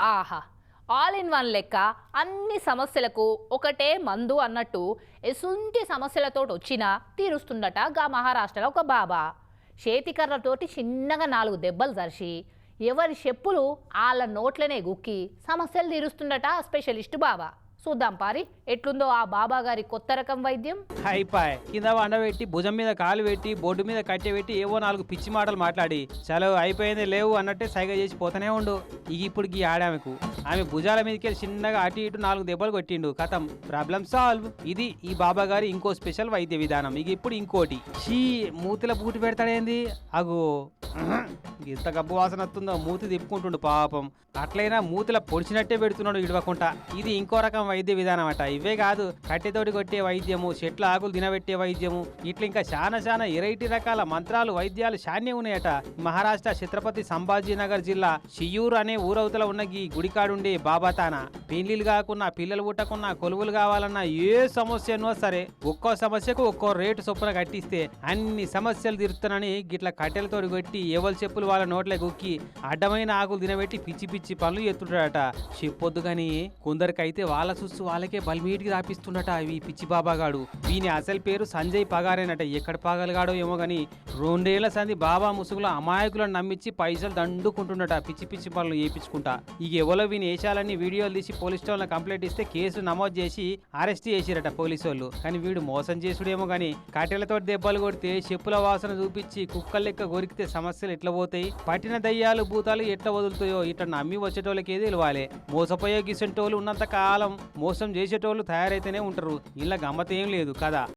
ఆహా! All in one లెక్క అన్ని సమస్యలకు ఒకటే మందు అన్నట్టు ఎసుంటి సమస్యలతోటొచ్చినా తీరుస్తుండట గా మహారాష్ట్రలో ఒక బాబా. చేతికర్రతోటి చిన్నగా 4 దెబ్బలు జర్షి ఎవరి చెప్పులు ఆళ్ళ నోట్లనే గుక్కి సమస్యలు తీరుస్తుండట ఆ స్పెషలిస్ట్ బాబా. చూద్దాం పారి ఎట్లుందో ఆ బాబా గారి కొత్త రకం వైద్యం. అయిపాయ్ కింద వండబెట్టి భుజం మీద కాలు పెట్టి బోర్డు మీద కట్టెబెట్టి ఏవో 4 పిచ్చి మాటలు మాట్లాడి చలో అయిపోయింది లేవు అన్నట్టే సైగ చేసి పోతూనే ఉండు. ఇప్పుడు ఈ ఆడామెకు ఆమె భుజాల మీదకి చిన్నగా అటు ఇటు 4 దెబ్బలు కొట్టిండు. కథం ప్రాబ్లం సాల్వ్. ఇది ఈ బాబా గారి ఇంకో స్పెషల్ వైద్య విధానం. ఇప్పుడు ఇంకోటి షీ మూతిల బూటి పెడతాడేంది అగో ఇంత గబ్బు వాసన వస్తుందో మూతి తిప్పుకుంటుండు పాపం. అట్లయినా మూతిల పొడిచినట్టే పెడుతున్నాడు ఇడవకుండా. ఇది ఇంకో రకం వైద్య విధానం అట. ఇవే కాదు కట్టెతోటి కొట్టే వైద్యము, చెట్ల ఆకులు తినబెట్టే వైద్యము, ఇట్లా ఇంకా చాలా ఎరైటీ రకాల మంత్రాలు వైద్యాలు శాన్యం ఉన్నాయట. మహారాష్ట్ర ఛత్రపతి సంభాజీనగర్ జిల్లా షియూర్ అనే ఊరవతల ఉన్న ఈ గుడికాడుండే బాబాతాన పెళ్లిళ్ళు కాకున్నా పిల్లలు పుట్టకున్నా కొలువులు కావాలన్నా ఏ సమస్యనో సరే ఒక్కో సమస్యకు ఒక్కో రేటు చొప్పున కట్టిస్తే అన్ని సమస్యలు తీరుతానని గిట్ల కట్టెలతోటి కొట్టి ఎవరి చెప్పులు వాళ్ళ నోట్లే గుక్కి అడ్డమైన ఆకులు తినబెట్టి పిచ్చి పిచ్చి పనులు ఎత్తుంటాడట. చెప్పొద్దు గాని కొందరికైతే వాళ్ళ చూస్తూ వాళ్ళకే బల్మీటికి రాపిస్తుండట ఈ పిచ్చి బాబాగాడు. వీని అసలు పేరు సంజయ్ పగారేనట. ఎక్కడ పగలగాడో ఏమో గాని 2 ఏళ్ల సంది బాబా ముసుగులో అమాయకులను నమ్మించి పైసలు దండుకుంటుండట పిచ్చి పిచ్చి పనులు చేయించుకుంటా. ఎవరో వీని వేషాలన్నీ వీడియోలు తీసి పోలీస్ స్టేషన్లో కంప్లైంట్ ఇస్తే కేసు నమోదు చేసి అరెస్ట్ చేసిరట పోలీసు వాళ్ళు. కానీ వీడు మోసం చేసుడేమో గాని కట్టెలతో దెబ్బలు కొడితే చెప్పుల వాసన చూపించి కుక్కలు లెక్క గొరికితే సమస్యలు ఎట్లా పోతాయి, పట్టిన దయ్యాలు భూతాలు ఎట్లా వదులుతాయో ఇట్లా నమ్మి వచ్చేటోళ్ళకి ఏది తెలియాలి. మోసపోయే గిసంటోళ్ళు ఉన్నంత కాలం మోసం చేసేటోళ్ళు తయారైతేనే ఉంటారు. ఇలా గమ్మతేం లేదు కదా.